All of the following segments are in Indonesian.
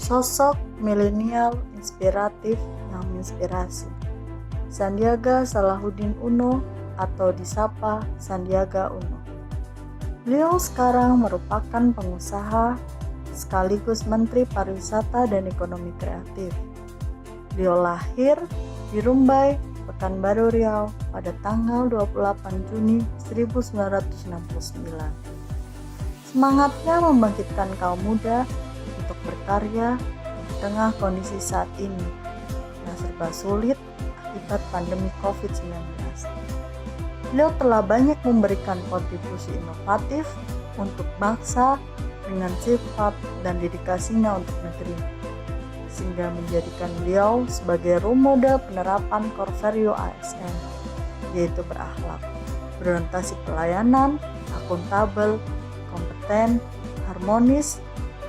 Sosok milenial inspiratif yang menginspirasi. Sandiaga Salahuddin Uno atau disapa Sandiaga Uno. Beliau sekarang merupakan pengusaha sekaligus Menteri Pariwisata dan Ekonomi Kreatif. Beliau lahir di Rumbai, Pekanbaru Riau pada tanggal 28 Juni 1969. Semangatnya membangkitkan kaum muda untuk berkarya di tengah kondisi saat ini yang serba sulit akibat pandemi COVID-19. Beliau telah banyak memberikan kontribusi inovatif untuk bangsa dengan sifat dan dedikasinya untuk negeri, sehingga menjadikan beliau sebagai role model penerapan core value ASN, yaitu berakhlak, berorientasi pelayanan, akuntabel, kompeten, harmonis,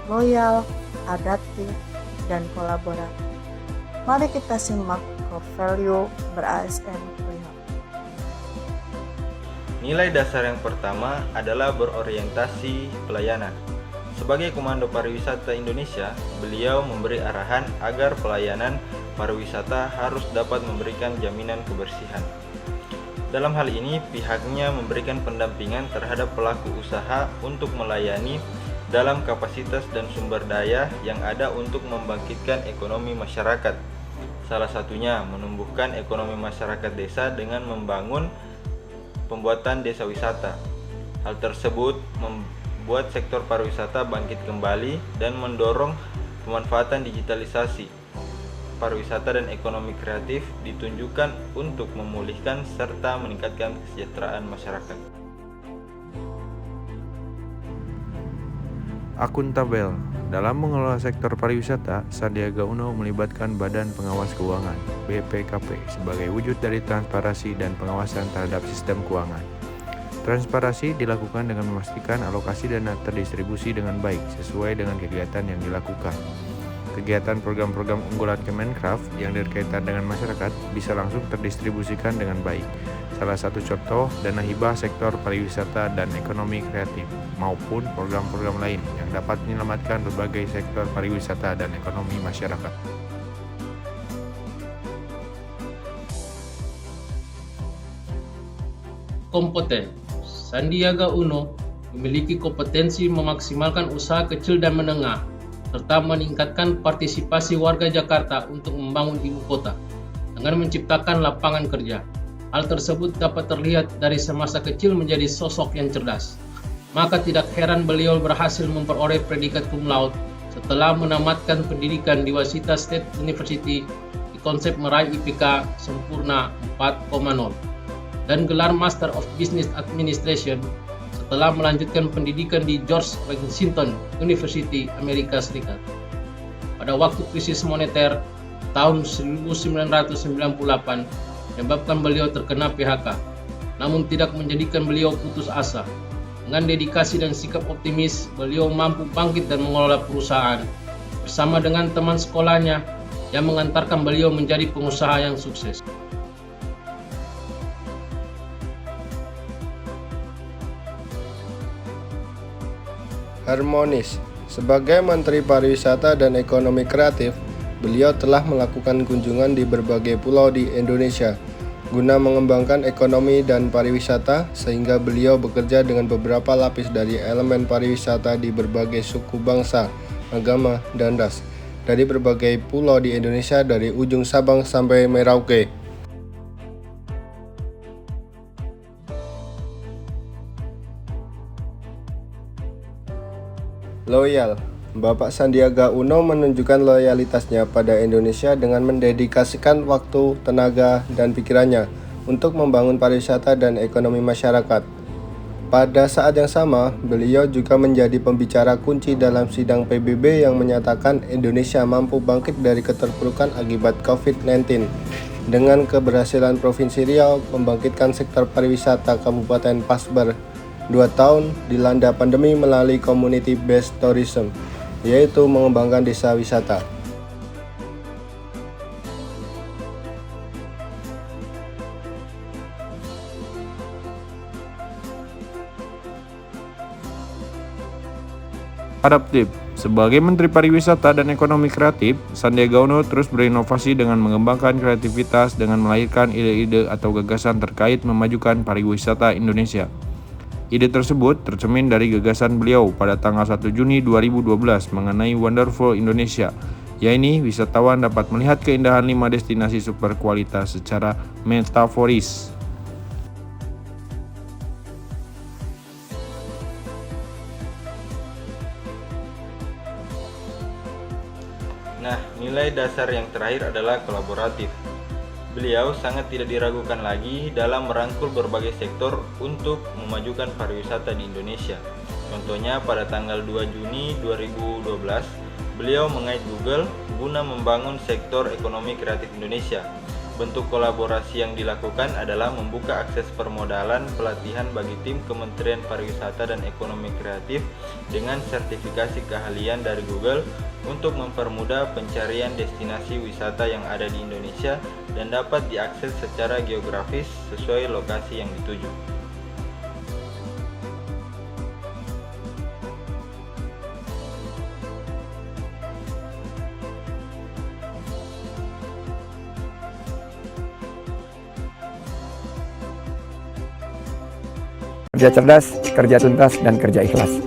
loyal, adaptif, dan kolaboratif. Mari kita simak core value ber-ASN Perihal. Nilai dasar yang pertama adalah berorientasi pelayanan. Sebagai Komando Pariwisata Indonesia, beliau memberi arahan agar pelayanan pariwisata harus dapat memberikan jaminan kebersihan. Dalam hal ini, pihaknya memberikan pendampingan terhadap pelaku usaha untuk melayani dalam kapasitas dan sumber daya yang ada untuk membangkitkan ekonomi masyarakat. Salah satunya menumbuhkan ekonomi masyarakat desa dengan membangun pembuatan desa wisata. Hal tersebut membuat sektor pariwisata bangkit kembali dan mendorong pemanfaatan digitalisasi. Pariwisata dan ekonomi kreatif ditunjukkan untuk memulihkan serta meningkatkan kesejahteraan masyarakat. Akuntabel. Dalam mengelola sektor pariwisata, Sandiaga Uno melibatkan Badan Pengawas Keuangan (BPKP) sebagai wujud dari transparansi dan pengawasan terhadap sistem keuangan. Transparansi dilakukan dengan memastikan alokasi dana terdistribusi dengan baik sesuai dengan kegiatan yang dilakukan. Kegiatan program-program unggulan Kemenkraf yang berkaitan dengan masyarakat bisa langsung terdistribusikan dengan baik. Salah satu contoh dana hibah sektor pariwisata dan ekonomi kreatif maupun program-program lain yang dapat menyelamatkan berbagai sektor pariwisata dan ekonomi masyarakat. Kompeten. Sandiaga Uno memiliki kompetensi memaksimalkan usaha kecil dan menengah serta meningkatkan partisipasi warga Jakarta untuk membangun ibu kota dengan menciptakan lapangan kerja. Hal tersebut dapat terlihat dari semasa kecil menjadi sosok yang cerdas. Maka tidak heran beliau berhasil memperoleh predikat cum laude setelah menamatkan pendidikan di Wasita State University di konsep meraih IPK sempurna 4,0 dan gelar Master of Business Administration setelah melanjutkan pendidikan di George Washington University, Amerika Serikat. Pada waktu krisis moneter tahun 1998 menyebabkan beliau terkena PHK, namun tidak menjadikan beliau putus asa. Dengan dedikasi dan sikap optimis, beliau mampu bangkit dan mengelola perusahaan bersama dengan teman sekolahnya yang mengantarkan beliau menjadi pengusaha yang sukses. Harmonis. Sebagai Menteri Pariwisata dan Ekonomi Kreatif, beliau telah melakukan kunjungan di berbagai pulau di Indonesia guna mengembangkan ekonomi dan pariwisata, sehingga beliau bekerja dengan beberapa lapis dari elemen pariwisata di berbagai suku bangsa, agama, dan ras dari berbagai pulau di Indonesia dari ujung Sabang sampai Merauke. Loyal. Bapak Sandiaga Uno menunjukkan loyalitasnya pada Indonesia dengan mendedikasikan waktu, tenaga, dan pikirannya untuk membangun pariwisata dan ekonomi masyarakat. Pada saat yang sama, beliau juga menjadi pembicara kunci dalam sidang PBB yang menyatakan Indonesia mampu bangkit dari keterpurukan akibat COVID-19 dengan keberhasilan Provinsi Riau membangkitkan sektor pariwisata Kabupaten Pasber 2 tahun dilanda pandemi melalui community based tourism, yaitu mengembangkan desa wisata. Adaptif. Sebagai Menteri Pariwisata dan Ekonomi Kreatif, Sandiaga Uno terus berinovasi dengan mengembangkan kreativitas dengan melahirkan ide-ide atau gagasan terkait memajukan pariwisata Indonesia. Ide tersebut tercermin dari gagasan beliau pada tanggal 1 Juni 2012 mengenai Wonderful Indonesia, yaitu wisatawan dapat melihat keindahan 5 destinasi super kualitas secara metaforis. Nah, nilai dasar yang terakhir adalah kolaboratif. Beliau sangat tidak diragukan lagi dalam merangkul berbagai sektor untuk memajukan pariwisata di Indonesia. Contohnya pada tanggal 2 Juni 2012, beliau mengait Google guna membangun sektor ekonomi kreatif Indonesia. Bentuk kolaborasi yang dilakukan adalah membuka akses permodalan pelatihan bagi tim Kementerian Pariwisata dan Ekonomi Kreatif dengan sertifikasi keahlian dari Google untuk mempermudah pencarian destinasi wisata yang ada di Indonesia dan dapat diakses secara geografis sesuai lokasi yang dituju. Kerja cerdas, kerja tuntas, dan kerja ikhlas.